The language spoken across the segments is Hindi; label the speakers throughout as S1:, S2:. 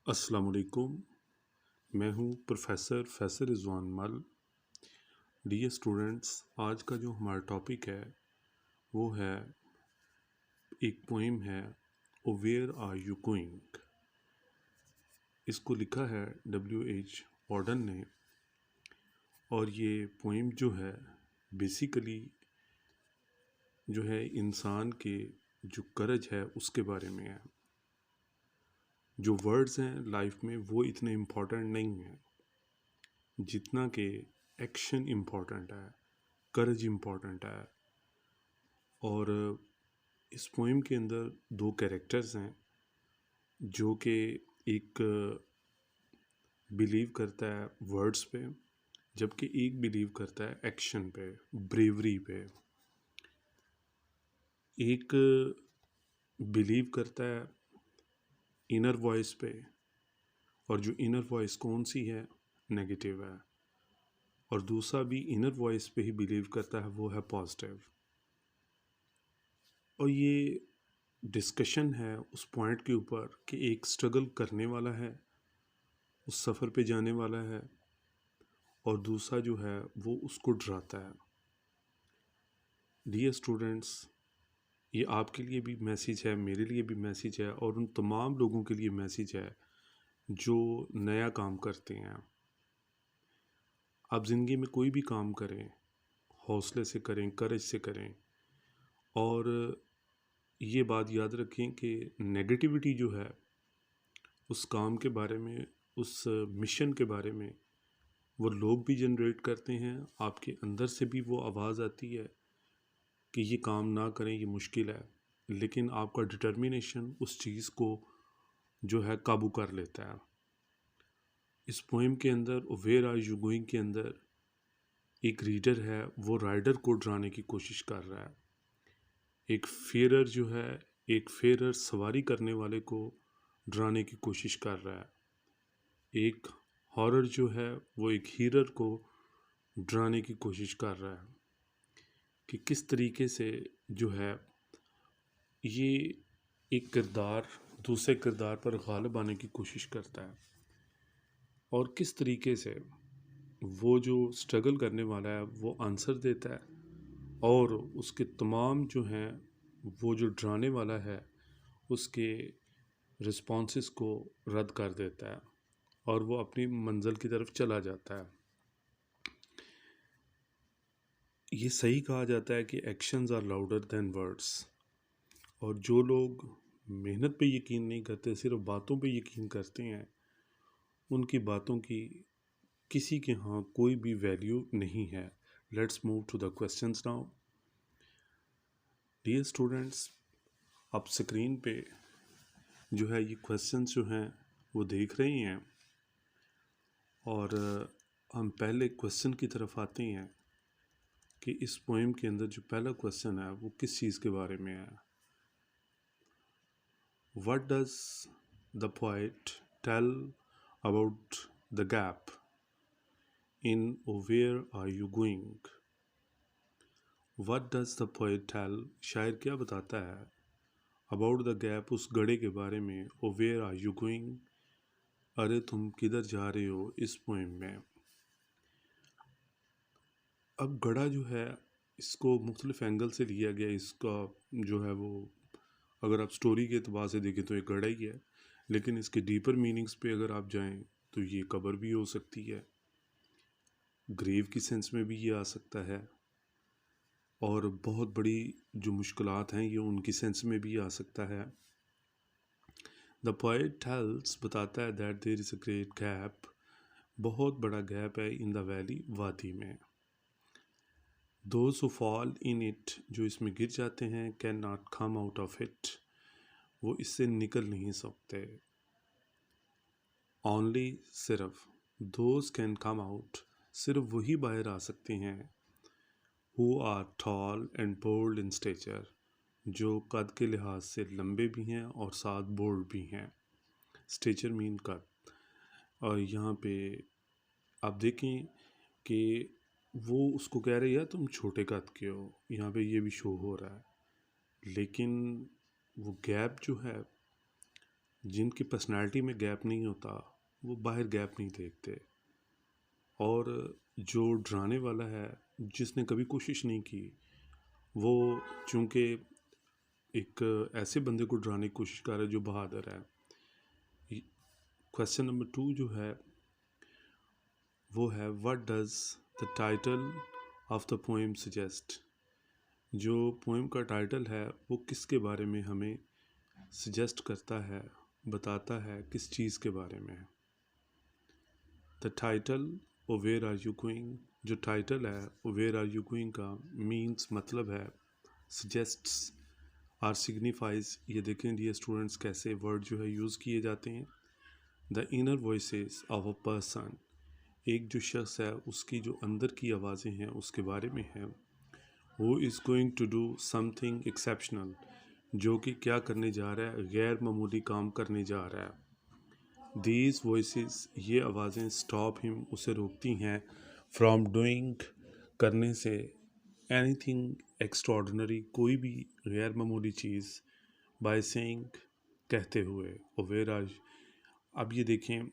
S1: अस्सलाम वालेकुम। मैं हूँ प्रोफेसर फैसल रिजवान मल। डियर स्टूडेंट्स, आज का जो हमारा टॉपिक है वो है एक पोइम है ओ वेयर आर यू गोइंग। इसको लिखा है W.H. ऑर्डन ने। और ये पोइम जो है बेसिकली जो है इंसान के जो करज है उसके बारे में है। जो वर्ड्स हैं लाइफ में वो इतने इम्पोर्टेंट नहीं हैं जितना कि एक्शन इम्पोर्टेंट है, करज इम्पोर्टेंट है। और इस पोइम के अंदर दो कैरेक्टर्स हैं जो कि एक बिलीव करता है वर्ड्स पे, जबकि एक बिलीव करता है एक्शन पे, ब्रेवरी पे। एक बिलीव करता है इनर वॉइस पे, और जो इनर वॉइस कौन सी है, नेगेटिव है। और दूसरा भी इनर वॉइस पे ही बिलीव करता है, वो है पॉजिटिव। और ये डिस्कशन है उस पॉइंट के ऊपर कि एक स्ट्रगल करने वाला है, उस सफ़र पे जाने वाला है, और दूसरा जो है वो उसको डराता है। डियर स्टूडेंट्स, ये आपके लिए भी मैसेज है, मेरे लिए भी मैसेज है, और उन तमाम लोगों के लिए मैसेज है जो नया काम करते हैं। आप ज़िंदगी में कोई भी काम करें, हौसले से करें, करेज से करें। और ये बात याद रखें कि नेगेटिविटी जो है उस काम के बारे में, उस मिशन के बारे में, वो लोग भी जनरेट करते हैं। आपके अंदर से भी वो आवाज़ आती है कि ये काम ना करें, ये मुश्किल है। लेकिन आपका डिटर्मिनेशन उस चीज़ को जो है काबू कर लेता है। इस पोइम के अंदर वेयर आर यू गोइंग के अंदर एक रीडर है, वो राइडर को डराने की कोशिश कर रहा है। एक फेरर जो है, एक फेरर सवारी करने वाले को डराने की कोशिश कर रहा है। एक हॉरर जो है वो एक हीरर को डराने की कोशिश कर रहा है कि किस तरीके से जो है ये एक किरदार दूसरे किरदार पर गालिब आने की कोशिश करता है, और किस तरीके से वो जो स्ट्रगल करने वाला है वो आंसर देता है, और उसके तमाम जो हैं वो जो डराने वाला है उसके रिस्पॉन्सेस को रद्द कर देता है, और वो अपनी मंजिल की तरफ चला जाता है। ये सही कहा जाता है कि actions are louder than words. और जो लोग मेहनत पे यकीन नहीं करते, सिर्फ बातों पे यकीन करते हैं, उनकी बातों की किसी के यहाँ कोई भी वैल्यू नहीं है। Let's move to the questions now. Dear students, आप स्क्रीन पे जो है ये क्वेश्चंस जो हैं वो देख रहे हैं। और हम पहले क्वेश्चन की तरफ आते हैं कि इस पोएम के अंदर जो पहला क्वेश्चन है वो किस चीज़ के बारे में है। What does the poet tell about the gap in Where Are You Going? What does the poet tell? शायर क्या बताता है about the gap, उस गड़े के बारे में, Where are you going? अरे तुम किधर जा रहे हो, इस पोएम में। अब गड़ा जो है इसको मुख्तलिफ एंगल से लिया गया। इसका जो है वो अगर आप स्टोरी के अतबार से देखें तो ये गड़ा ही है, लेकिन इसके डीपर मीनिंग्स पे अगर आप जाएं तो ये कब्र भी हो सकती है, ग्रेव की सेंस में भी ये आ सकता है, और बहुत बड़ी जो मुश्किलात हैं ये उनकी सेंस में भी आ सकता है। द पोएट टेल्स बताता है that there is a great gap, बहुत बड़ा गैप है इन द वैली, वादी में। Those who fall in it, जो इसमें गिर जाते हैं, can not come out of it, वो इससे निकल नहीं सकते। ओनली, सिर्फ, दोज कैन कम आउट, सिर्फ वही बाहर आ सकते हैं, who are tall and bold in stature, जो कद के लिहाज से लंबे भी हैं और साथ बोल्ड भी हैं। स्टेचर मीन कद। और यहाँ पे आप देखें कि वो उसको कह रहे हैं तुम छोटे कद के हो, यहाँ पे ये भी शो हो रहा है। लेकिन वो गैप जो है जिनकी पर्सनालिटी में गैप नहीं होता वो बाहर गैप नहीं देखते। और जो डराने वाला है, जिसने कभी कोशिश नहीं की, वो चूँकि एक ऐसे बंदे को डराने की कोशिश कर रहा है जो बहादुर है। क्वेश्चन नंबर 2 जो है वो है, what does the title of the poem suggest. जो पोएम का टाइटल है वो किसके बारे में हमें सजेस्ट करता है, बताता है, किस चीज़ के बारे में है। द टाइटल और वेयर आर यू गोइंग, जो टाइटल है वो वेयर आर यू गोइंग का मीन्स मतलब है सजेस्ट्स आर सिग्निफाइज। ये देखें डियर स्टूडेंट्स कैसे वर्ड जो है यूज़ किए जाते हैं। The inner voices of a person, एक जो शख्स है उसकी जो अंदर की आवाज़ें हैं उसके बारे में है। Who is going to do something exceptional, जो कि क्या करने जा रहा है, गैर मामूली काम करने जा रहा है। दीज वॉइसेस, ये आवाज़ें, स्टॉप हिम, उसे रोकती हैं, फ्रॉम डूइंग, करने से, एनीथिंग एक्स्ट्राऑर्डिनरी, कोई भी गैर मामूली चीज़, बाय सेइंग, कहते हुए। और वेयर आर, अब ये देखें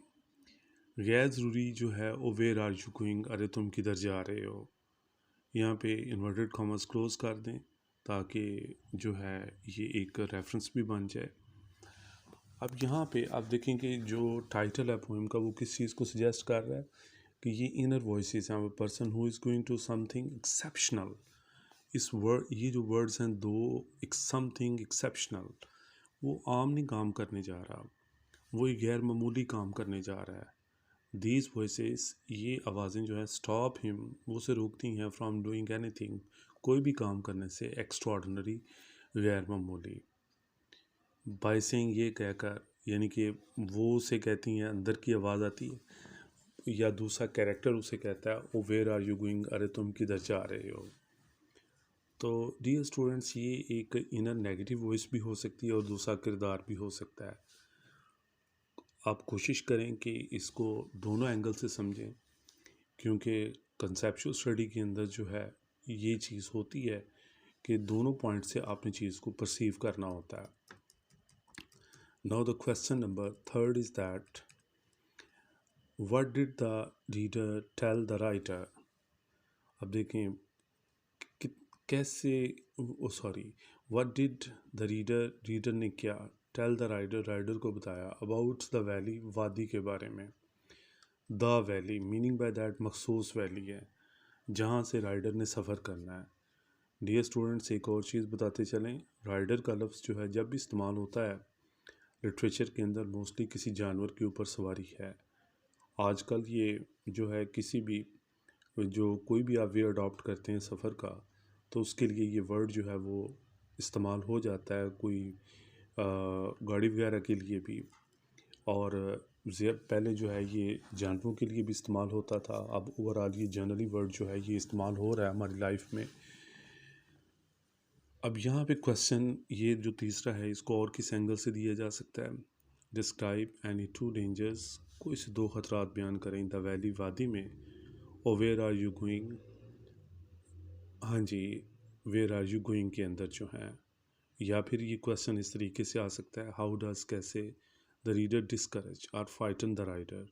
S1: गैर ज़रूरी जो है वो वेयर आर यू गोइंग, अरे तुम किधर जा रहे हो। यहाँ पे इन्वर्टेड कॉमर्स क्लोज कर दें ताकि जो है ये एक रेफरेंस भी बन जाए। अब यहाँ पे आप देखेंगे जो टाइटल है पोएम का वो किस चीज़ को सजेस्ट कर रहा है कि ये इनर वॉइसेस हैं, person who is going to something exceptional. इस वर्ड, ये जो वर्ड्स हैं दो, एक समथिंग एक्सेप्शनल, वो आम नहीं काम करने जा रहा, वो एक गैर मामूली काम करने जा रहा है। दीज वॉइसेस, ये आवाज़ें जो है, स्टॉप हिम, वो उसे रोकती हैं, फ्रॉम डूइंग एनीथिंग, कोई भी काम करने से, एक्स्ट्राऑर्डिनरी, गैर मामूली। बाय सेइंग, ये कहकर, यानी कि वो उसे कहती हैं, अंदर की आवाज़ आती है, या दूसरा कैरेक्टर उसे कहता है, ओ वेयर आर यू गोइंग, अरे तुम किधर जा रहे हो। तो डियर स्टूडेंट्स, ये एक इनर नेगेटिव वॉइस भी हो सकती है और दूसरा किरदार भी हो सकता है। आप कोशिश करें कि इसको दोनों एंगल से समझें, क्योंकि कंसेप्चुअल स्टडी के अंदर जो है ये चीज़ होती है कि दोनों पॉइंट से आपने चीज़ को परसीव करना होता है। Now the question number 3 is that what did the reader tell the writer. अब देखें कि कैसे, sorry, what did the reader, reader ने क्या, टेल द राइडर, राइडर को बताया, अबाउट द वैली, वादी के बारे में। The valley meaning by that मखसूस वैली है जहाँ से राइडर ने सफ़र करना है। डियर स्टूडेंट्स, एक और चीज़ बताते चलें, राइडर का लफ्ज़ जो है जब भी इस्तेमाल होता है लिटरेचर के अंदर, मोस्टली किसी जानवर के ऊपर सवारी है। आजकल ये जो है किसी भी, जो कोई भी आप वे अडॉप्ट करते हैं सफ़र का, तो उसके लिए ये वर्ड जो है वो इस्तेमाल हो जाता है, कोई गाड़ी वगैरह के लिए भी। और पहले जो है ये जानवरों के लिए भी इस्तेमाल होता था, अब ओवरऑल ये जनरली वर्ड जो है ये इस्तेमाल हो रहा है हमारी लाइफ में। अब यहाँ पे क्वेश्चन ये जो तीसरा है, इसको और किस एंगल से दिया जा सकता है। डिस्क्राइब एनी टू डेंजर्स, कोई से दो खतरात बयान करें, द वैली, वादी में, और वेयर आर यू गोइंग, हाँ जी, वेयर आर यू गोइंग के अंदर जो है। या फिर ये क्वेश्चन इस तरीके से आ सकता है, हाउ डज, कैसे, द रीडर डिस्करेज और फ्राइटन द राइडर,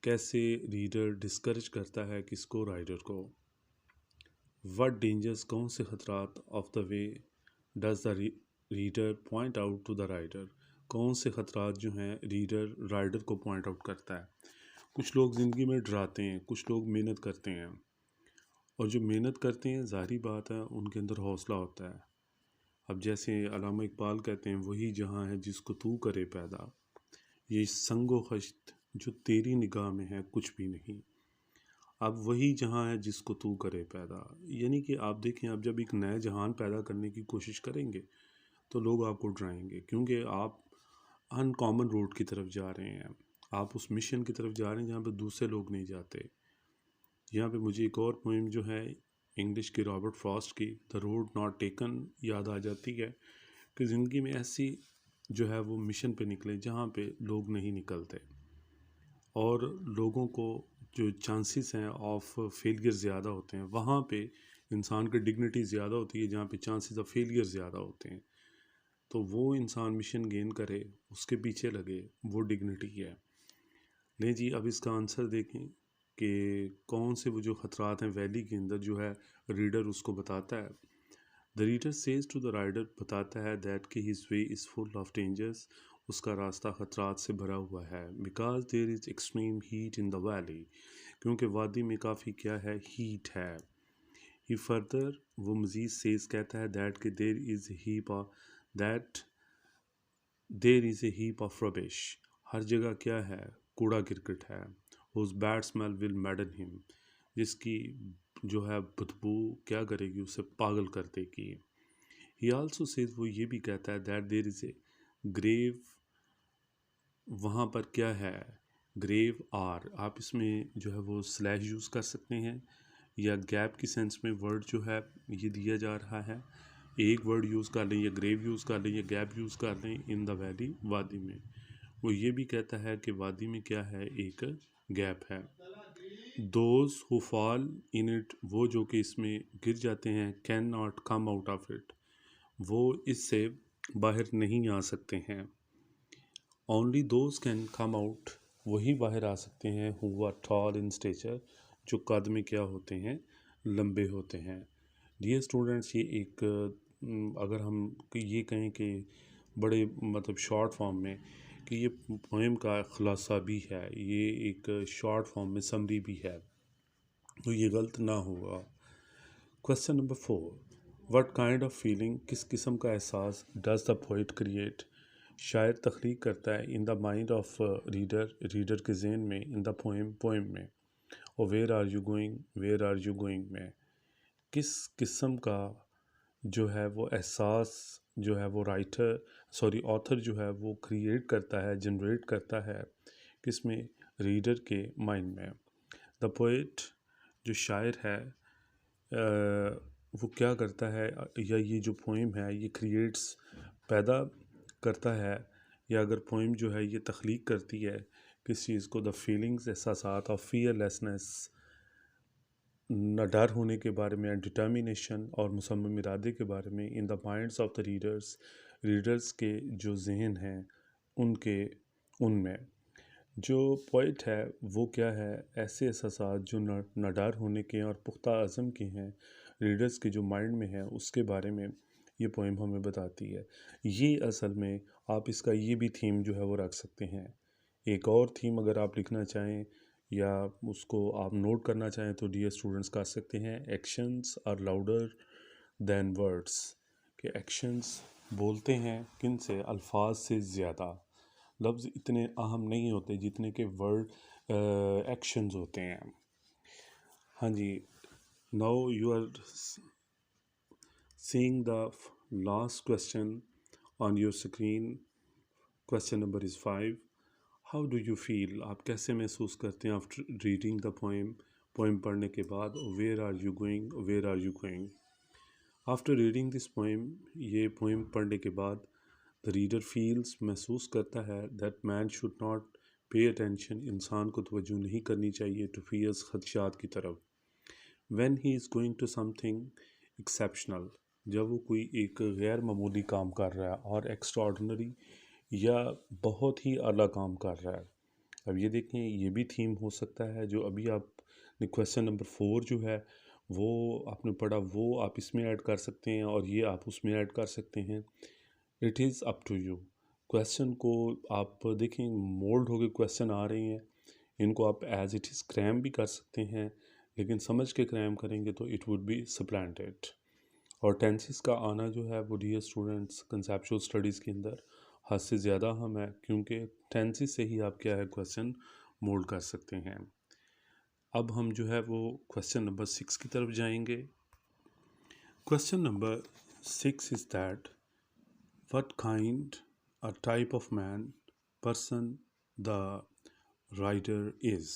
S1: कैसे रीडर डिस्करेज करता है किसको, राइडर को। व्हाट डेंजर्स, कौन से खतरात, of the way, does the reader point out to the rider, कौन से खतरात जो हैं रीडर राइडर को पॉइंट आउट करता है। कुछ लोग ज़िंदगी में डराते हैं, कुछ लोग मेहनत करते हैं, और जो मेहनत करते हैं ज़ाहिरी बात है उनके अंदर हौसला होता है। अब जैसे अल्लामा इकबाल कहते हैं, वही जहाँ है जिसको तू करे पैदा, ये संगो खश्त जो तेरी निगाह में है कुछ भी नहीं। अब वही जहाँ है जिसको तू करे पैदा, यानी कि आप देखें, आप जब एक नया जहान पैदा करने की कोशिश करेंगे तो लोग आपको डराएंगे, क्योंकि आप अनकॉमन रोड की तरफ जा रहे हैं, आप उस मिशन की तरफ जा रहे हैं जहाँ पर दूसरे लोग नहीं जाते। यहाँ पे मुझे एक और पोइम जो है इंग्लिश की, रॉबर्ट फ्रॉस्ट की, द रोड नॉट टेकन, याद आ जाती है कि ज़िंदगी में ऐसी जो है वो मिशन पे निकले जहाँ पे लोग नहीं निकलते, और लोगों को जो चांसेस हैं ऑफ फेलियर ज़्यादा होते हैं, वहाँ पे इंसान की डिग्निटी ज़्यादा होती है जहाँ पे चांसेस ऑफ फेलियर ज़्यादा होते हैं। तो वो इंसान मिशन गेन करे, उसके पीछे लगे, वो डिग्निटी है। नहीं जी, अब इसका आंसर देखें कि कौन से वो जो ख़तरात हैं वैली के अंदर, जो है रीडर उसको बताता है। The reader says to the rider, बताता है दैट कि his way is full of dangers, उसका रास्ता ख़तरात से भरा हुआ है। Because there is extreme heat in the valley, क्योंकि वादी में काफ़ी क्या है, हीट है। ही फर्दर, वो मज़ीद सेज कहता है दैट कि there is a heap of rubbish, हर जगह क्या है, कूड़ा गिरगिट है। Whose bad smell will madden him, जिसकी जो है बदबू क्या करेगी, उसे पागल कर देगी। ही आल्सो सेज, वो ये भी कहता है that there is a grave, वहाँ पर क्या है, ग्रेव आर, आप इसमें जो है वो स्लैश यूज़ कर सकते हैं, या गैप की सेंस में वर्ड जो है ये दिया जा रहा है, एक वर्ड यूज़ कर लें, या ग्रेव यूज़ कर लें, या गैप यूज़ कर लें, इन द वैली, वादी में। वो ये भी कहता है कि वादी में क्या है, एक गैप है। Those who fall in it, वो जो कि इसमें गिर जाते हैं, can not come out of it, वो इससे बाहर नहीं आ सकते हैं। Only those can come out, वही बाहर आ सकते हैं, who are tall in stature, जो कद में क्या होते हैं, लंबे होते हैं। डियर स्टूडेंट्स, ये एक अगर हम ये कहें कि बड़े मतलब शॉर्ट फॉर्म में कि ये पोएम का खुलासा भी है, ये एक शॉर्ट फॉर्म में समरी भी है, तो ये गलत ना होगा। Question number 4, what kind of feeling, किस किस्म का एहसास डज द पोइट क्रिएट, शायर तख्लीक करता है, in the mind of reader, reader के जहन में, इन द पोएम में, और where are you going, where are you going में, किस किस्म का जो है वो एहसास जो है वो ऑथर जो है वो क्रिएट करता है, जनरेट करता है, किस में, रीडर के माइंड में। द पोएट, जो शायर है, वो क्या करता है, या ये जो पोइम है ये क्रिएट्स, पैदा करता है, या अगर पोइम जो है ये तख्लीक करती है किस चीज़ को, द फीलिंग्स, एहसासात ऑफ फियरलेसनेस, न डर होने के बारे में, डिटर्मिनेशन और मुसम्मम इरादे के बारे में, in the minds of the readers, readers के जो जहन हैं उनके, उनमें। जो पोइट है वो क्या है, ऐसे एहसासात जो न डर होने के और पुख्ता अज़म के हैं, रीडर्स के जो माइंड में है, उसके बारे में ये पोइम हमें बताती है। ये असल में आप इसका ये भी थीम जो है वो रख सकते हैं। एक और थीम अगर आप लिखना चाहें या उसको आप नोट करना चाहें तो डियर स्टूडेंट्स कर सकते हैं, actions are louder than words, कि एक्शंस बोलते हैं किन से, अल्फाज से ज़्यादा, लफ्ज़ इतने अहम नहीं होते जितने के वर्ड एक्शंस होते हैं। हाँ जी, now you are seeing the last question on your screen. Question number is 5. How do you feel, आप कैसे महसूस करते हैं after reading the poem, poem पढ़ने के बाद, where are you going, where are you going? After reading this poem, ये पोएम पढ़ने के बाद, the reader feels, महसूस करता है, that man should not pay attention, इंसान को तवज्जो नहीं करनी चाहिए, to fears, खदशात की तरफ, when he is going to something exceptional, जब वो कोई एक गैर मामूली काम कर रहा है, और एक्स्ट्राऑर्डिनरी, या बहुत ही आला काम कर रहा है। अब ये देखें, ये भी थीम हो सकता है, जो अभी आपने क्वेश्चन नंबर 4 जो है वो आपने पढ़ा, वो आप इसमें ऐड कर सकते हैं, और ये आप उसमें ऐड कर सकते हैं। It is up to you. Question को आप देखें, मोल्ड हो गए क्वेश्चन आ रहे हैं, इनको आप एज इट इज़ क्रैम भी कर सकते हैं, लेकिन समझ के क्रैम करेंगे तो इट वुड बी सप्लांटेड। और टेंसेस का आना जो है वो डियर स्टूडेंट्स कंसेप्चुअल स्टडीज़ के अंदर हद से ज़्यादा अहम है, क्योंकि टेंसेस से ही आप क्या है क्वेश्चन मोल्ड कर सकते हैं। अब हम जो है वो क्वेश्चन नंबर 6 की तरफ जाएंगे। Question number 6 is that what kind a type of man person the writer is.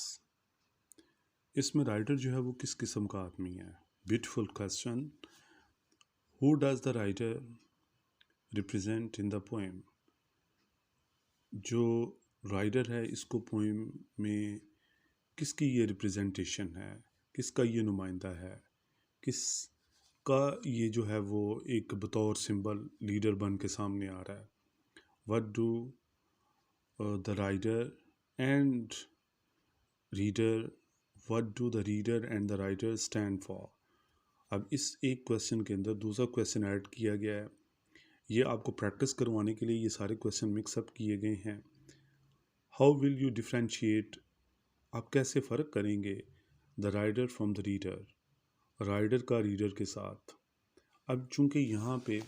S1: इसमें राइटर जो है वो किस किस्म का आदमी है। Beautiful question. Who does the writer represent in the poem. जो राइटर है इसको पोएम में किसकी ये रिप्रेजेंटेशन है, किसका ये नुमाइंदा है, किस का ये जो है वो एक बतौर सिंबल लीडर बन के सामने आ रहा है. What do the rider and reader what do the reader and the writer stand for. अब इस एक क्वेश्चन के अंदर दूसरा क्वेश्चन ऐड किया गया है. ये आपको प्रैक्टिस करवाने के लिए ये सारे क्वेश्चन मिक्सअप किए गए हैं. हाउ विल यू डिफ्रेंशिएट, आप कैसे फ़र्क करेंगे the rider from the reader, rider का रीडर के साथ. अब चूंकि यहाँ पे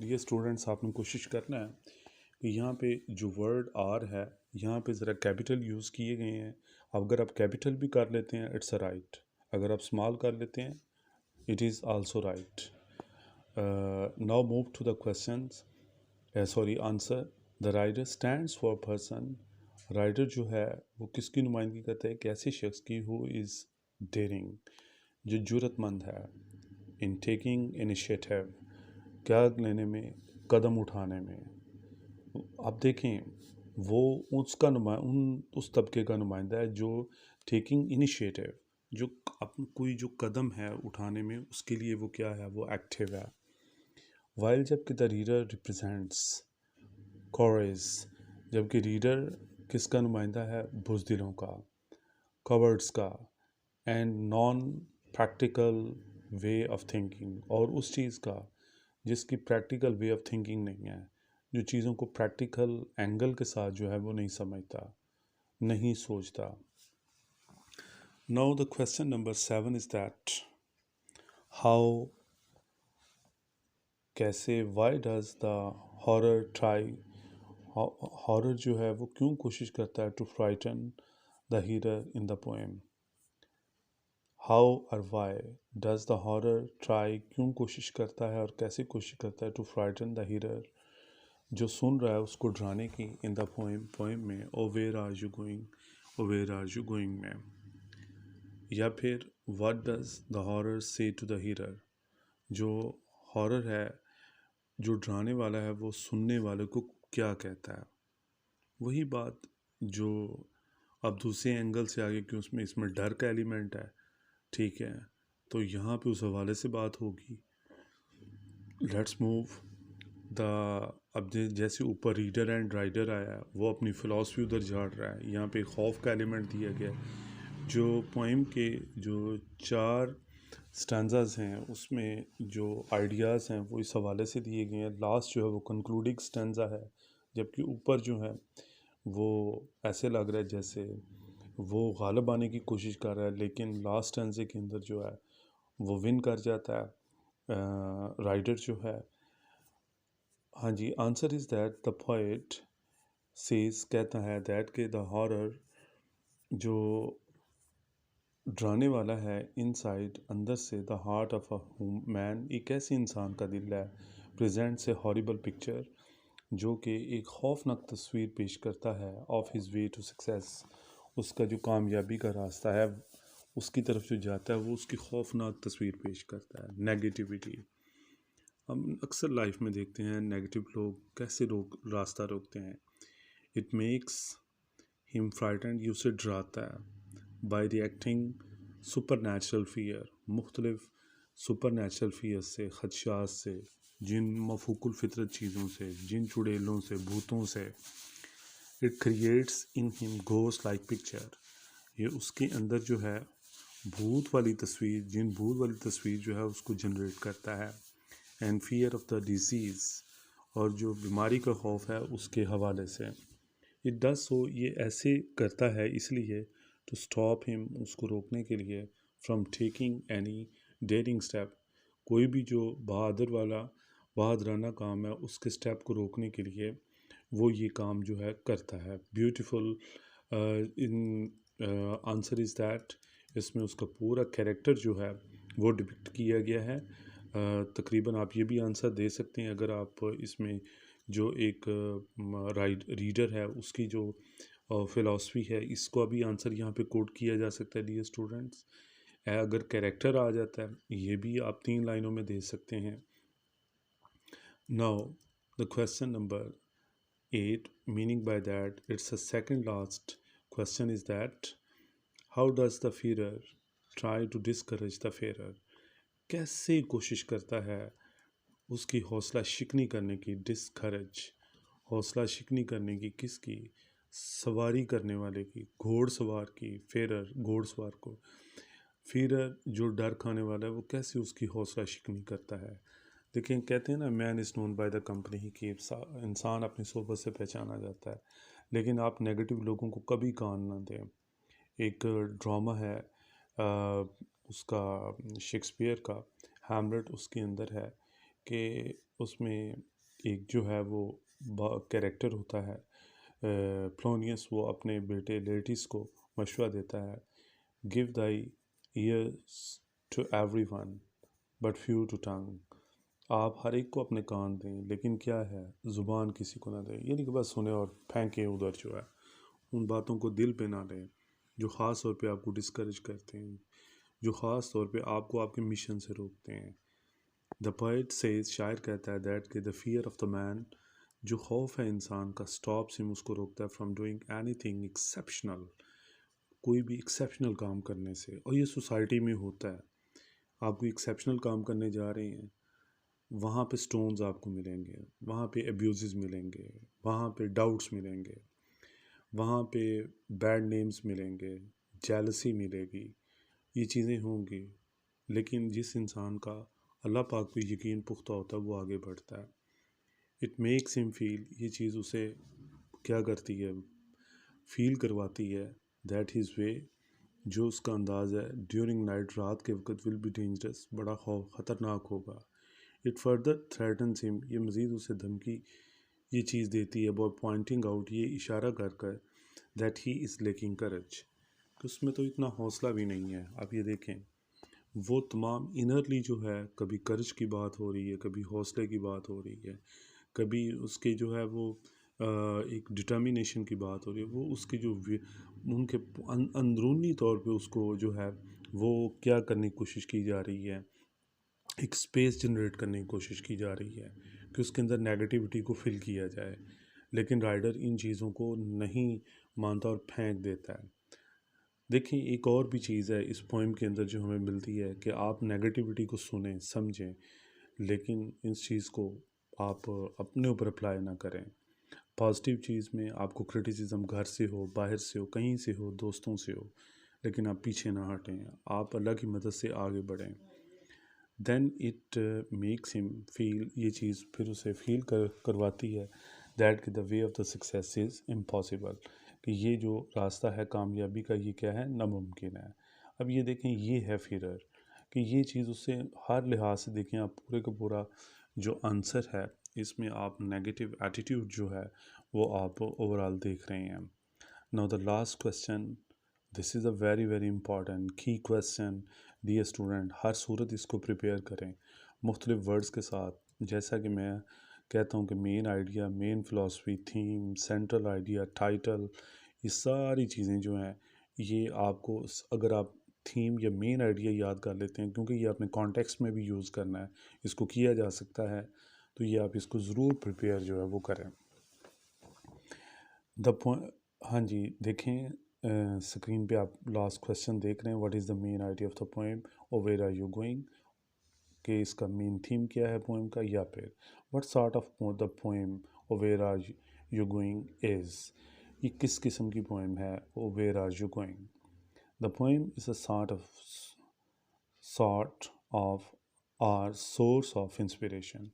S1: ये स्टूडेंट्स आपने कोशिश करना है कि यहाँ पे जो वर्ड आर है यहाँ पे ज़रा कैपिटल यूज़ किए गए हैं. अगर आप कैपिटल भी कर लेते हैं इट्स अ राइट, अगर आप स्मॉल कर लेते हैं it is also right. Now move to the questions, sorry answer. The rider stands for person, rider जो है वो किसकी नुमाइंदगी करता है, एक ऐसे शख्स की हु इज़ डेयरिंग, जो जुर्रतमंद है. इन टेकिंग इनिशिएटिव, क्या लेने में, कदम उठाने में. आप देखें वो उसका उस तबके का नुमाइंदा है जो टेकिंग इनिशिएटिव, जो कोई जो कदम है उठाने में उसके लिए वो क्या है, वो एक्टिव है. वाइल जबकि द रीडर रिप्रेजेंट्स कॉरेज, जबकि रीडर किसका नुमाइंदा है, बुज़दिलों का, कवर्ड्स का, and non practical way of thinking, और उस चीज़ का जिसकी प्रैक्टिकल वे ऑफ थिंकिंग नहीं है, जो चीज़ों को प्रैक्टिकल एंगल के साथ जो है वो नहीं समझता, नहीं सोचता. Now the question number 7 is that how, कैसे, why does the horror try, horror जो है वो क्यों कोशिश करता है to frighten the hearer in the poem. How और why does the horror try, क्यों कोशिश करता है और कैसे कोशिश करता है टू फ्राइटन द हीरर, जो सुन रहा है उसको डराने की, इन द पोएम में. O where are you going, O where are you going में. या फिर what does the horror say to the hearer, जो हॉरर है, जो डराने वाला है, वो सुनने वाले को क्या कहता है. वही बात जो अब दूसरे एंगल से आगे, कि उसमें इसमें डर का एलिमेंट है, ठीक है, तो यहाँ पे उस हवाले से बात होगी. लेट्स मूव द, अब जैसे ऊपर रीडर एंड राइडर आया, वो अपनी फ़िलासफ़ी उधर झाड़ रहा है. यहाँ पे खौफ का एलिमेंट दिया गया है. जो पोइम के जो 4 स्टैंजाज हैं उसमें जो आइडियाज़ हैं वो इस हवाले से दिए गए हैं. लास्ट जो है वो कंक्लूडिंग स्टैंजा है, जबकि ऊपर जो है वो ऐसे लग रहा है जैसे वो गालिब आने की कोशिश कर रहा है, लेकिन लास्ट स्टैंजे के अंदर जो है वो विन कर जाता है, राइडर जो है. हाँ जी, answer is that the poet says, कहता है दैट के द हॉरर, जो डराने वाला है, इनसाइड, अंदर से, the heart of a man, एक ऐसे इंसान का दिल है, प्रेजेंट्स ए हॉरिबल पिक्चर, जो कि एक खौफनाक तस्वीर पेश करता है, of his way to success, उसका जो कामयाबी का रास्ता है उसकी तरफ जो जाता है वो उसकी खौफनाक तस्वीर पेश करता है. नेगेटिविटी, हम अक्सर लाइफ में देखते हैं नेगेटिव लोग कैसे रास्ता रोकते हैं. इट मेक्स हिम फ्राइटेंड, ये उसे डराता है, bye reacting super natural fear, मुख्तलिफ सुपर नेचुरल फ़ियर से, खदशात से, जिन मफूकुल फितरत चीज़ों से, जिन चुड़ैलों से, भूतों से. It creates in him ghost like picture, ये उसके अंदर जो है भूत वाली तस्वीर, जिन भूत वाली तस्वीर जो है उसको जनरेट करता है. And fear of the disease, और जो बीमारी का खौफ है उसके हवाले से. इट डज सो, ये ऐसे करता है इसलिए टू स्टॉप हिम, उसको रोकने के लिए, from taking any daring step, कोई भी जो बहादुराना काम है उसके स्टेप को रोकने के लिए वो ये काम जो है करता है. Beautiful in answer is that, इसमें उसका पूरा कैरेक्टर जो है वो डिपिक्ट किया गया है. तकरीबन आप ये भी आंसर दे सकते हैं अगर आप इसमें जो एक रीडर है उसकी जो फ़िलासफ़ी है, इसको अभी आंसर यहाँ पे कोट किया जा सकता है डियर स्टूडेंट्स. अगर कैरेक्टर आ जाता है ये भी आप 3 लाइनों में दे सकते हैं. Now the question number 8, meaning by that, it's the second last question, is that how does the fearer try to discourage the fairer, कैसे कोशिश करता है उसकी हौसला शिकनी करने की, डिस्करेज, हौसला शिकनी करने की, किसकी? सवारी करने वाले की, घोड़सवार की, फेरर घोड़सवार को। फिर जो डर खाने वाला है वो कैसे उसकी हौसला शिकनी करता है। देखिए, कहते हैं ना, man is known by the company he keeps. इंसान अपनी सोबत से पहचाना जाता है। लेकिन आप नेगेटिव लोगों को कभी कान ना दें। एक ड्रामा है उसका, शेक्सपियर का, हैमलेट, उसके अंदर है कि उसमें एक जो है वो कैरेक्टर होता है प्लोनियस। वो अपने बेटे लेटिस को मशवरा देता है, give thy ears to every one but few to tongue. आप हर एक को अपने कान दें, लेकिन क्या है, ज़ुबान किसी को ना दें। ये नहीं कि बस सुने और फेंकें उधर। जो है, उन बातों को दिल पे ना लें जो ख़ास तौर पे आपको डिस्करेज करते हैं, जो ख़ास तौर पे आपको आपके मिशन से रोकते हैं। द पोएट सेज, शायर कहता है, दैट कि the fear of the man, जो खौफ है इंसान का, स्टॉप्स हिम, उसको रोकता है, फ्रॉम डूइंग एनीथिंग एक्सेप्शनल, कोई भी एक्सेप्शनल काम करने से। और ये सोसाइटी में होता है। आप कोई एक्सेप्शनल काम करने जा रहे हैं, वहाँ पे स्टोन्स आपको मिलेंगे, वहाँ पे अब्यूज़ मिलेंगे, वहाँ पे डाउट्स मिलेंगे, वहाँ पे बैड नेम्स मिलेंगे, जेलसी मिलेगी, ये चीज़ें होंगी। लेकिन जिस इंसान का अल्लाह पाक पे यकीन पुख्ता होता है, वो आगे बढ़ता है। इट मेक्स हिम फील, ये चीज़ उसे क्या करती है, फील करवाती है, दैट हिज वे, जो उसका अंदाज़ है ड्यूरिंग नाइट, रात के वक्त, विल बी डेंजरस, बड़ा खौफ ख़तरनाक होगा। इट फर्दर थ्रेटन्स हिम, ये मज़ीद उसे धमकी ये चीज़ देती है, बाय पॉइंटिंग आउट, ये इशारा कर कर, दैट ही इज़ लेकिंग करेज, कि उसमें तो इतना हौसला भी नहीं है। आप ये देखें, वो तमाम इनरली जो है, कभी कर्ज की बात हो रही है, कभी हौसले की बात हो रही है, कभी उसके जो है वो एक डिटर्मिनेशन की बात हो रही है, वो उसके जो उनके अंदरूनी तौर पे उसको जो है वो क्या करने की कोशिश की जा रही है, एक स्पेस जनरेट करने की कोशिश की जा रही है कि उसके अंदर नेगेटिविटी को फिल किया जाए। लेकिन राइडर इन चीज़ों को नहीं मानता और फेंक देता है। देखिए, एक और भी चीज़ है इस पोइम के अंदर जो हमें मिलती है कि आप नेगेटिविटी को सुनें, समझें, लेकिन इस चीज़ को आप अपने ऊपर अप्लाई ना करें। पॉजिटिव चीज़ में आपको क्रिटिसिज्म घर से हो, बाहर से हो, कहीं से हो, दोस्तों से हो, लेकिन आप पीछे ना हटें, आप अल्लाह की मदद से आगे बढ़ें। Then it makes him feel, ये चीज़ फिर उसे फील करवाती है, दैट कि the way of the success is impossible, कि ये जो रास्ता है कामयाबी का, ये क्या है, नामुमकिन है। अब ये देखें, ये है फिरर, कि ये चीज़ उससे हर लिहाज से देखें, आप पूरे का पूरा जो आंसर है इसमें आप नेगेटिव एटीट्यूड जो है वो आप ओवरऑल देख रहे हैं। Now the last question, this is a very very important की क्वेश्चन। डियर स्टूडेंट, हर सूरत इसको प्रिपेयर करें मुख्तलिफ वर्ड्स के साथ। जैसा कि मैं कहता हूँ कि main idea, main philosophy, theme, central idea, title, ये सारी चीज़ें जो हैं, ये आपको अगर आप थीम या मेन आइडिया याद कर लेते हैं, क्योंकि ये अपने कॉन्टेक्स्ट में भी यूज़ करना है, इसको किया जा सकता है, तो ये आप इसको ज़रूर प्रिपेयर जो है वो करें। द हाँ जी, देखें स्क्रीन पे आप लास्ट क्वेश्चन देख रहे हैं, what is the main idea of the poem और वेयर आर यू गोइंग, कि इसका मेन थीम क्या है पोएम का, या फिर what sort of the poem और where are you going is, ये किस किस्म की पोएम है और where are you going. The poem is a sort of or source of inspiration.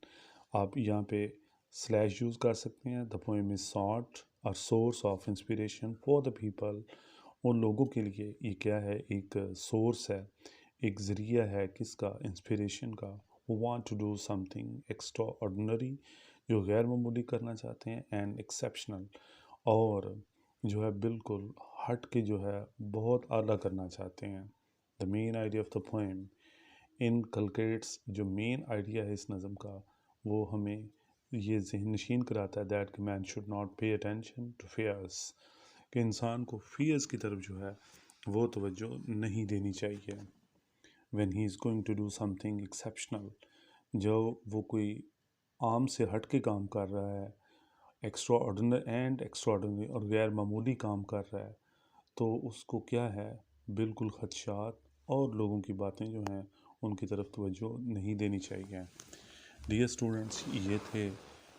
S1: आप यहाँ पे स्लैश यूज़ कर सकते हैं। द पोएम इज़ सॉर्ट और source of inspiration for the people, उन लोगों के लिए ये क्या है, एक सोर्स है, एक ज़रिया है, किसका, इंस्पिरेशन का। वो want to do something extraordinary, जो गैर मामूली करना चाहते हैं, एंड एक्सेप्शनल, और जो है बिल्कुल हट के जो है बहुत आला करना चाहते हैं। The main idea of the poem inculcates, जो मेन आइडिया है इस नज़म का, वो हमें ये ज़हन नशीन कराता है, दैट कि man should not pay attention to fears, कि इंसान को फियर्स की तरफ जो है वो तवज्जो नहीं देनी चाहिए। When he is going to do something exceptional, जो वो कोई आम से हट के काम कर रहा है, एक्स्ट्रा ऑर्डिनरी और गैर मामूली काम कर रहा है, तो उसको क्या है, बिल्कुल खदशात और लोगों की बातें जो हैं उनकी तरफ तवज्जो नहीं देनी चाहिए। डियर स्टूडेंट्स, ये थे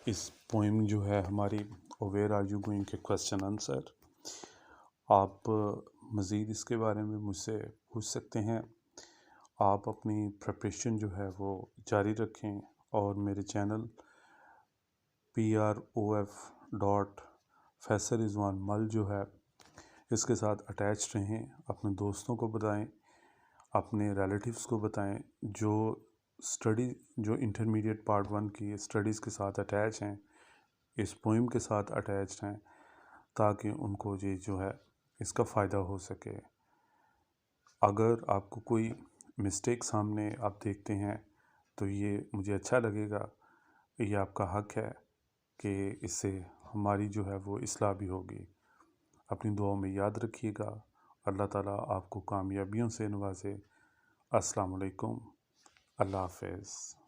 S1: इस पोइम जो है हमारी वेयर आर यू गोइंग के क्वेश्चन आंसर। आप मज़ीद इसके बारे में मुझसे पूछ सकते हैं। आप अपनी प्रिपरेशन जो है वो जारी रखें और मेरे चैनल PROF.Faisal Rizwan Mal जो है इसके साथ अटैच रहें। अपने दोस्तों को बताएं, अपने रिलेटिव्स को बताएं जो इंटरमीडिएट पार्ट 1 की स्टडीज़ के साथ अटैच हैं, इस पोइम के साथ अटैच हैं, ताकि उनको ये जो है इसका फ़ायदा हो सके। अगर आपको कोई मिस्टेक सामने आप देखते हैं तो ये मुझे अच्छा लगेगा, ये आपका हक है कि इससे हमारी जो है वो इस्लाह भी होगी। अपनी दुआओं में याद रखिएगा। अल्लाह ताला आपको कामयाबियों से नवाजे। अस्सलाम वालेकुम। अल्लाह हाफ़िज़।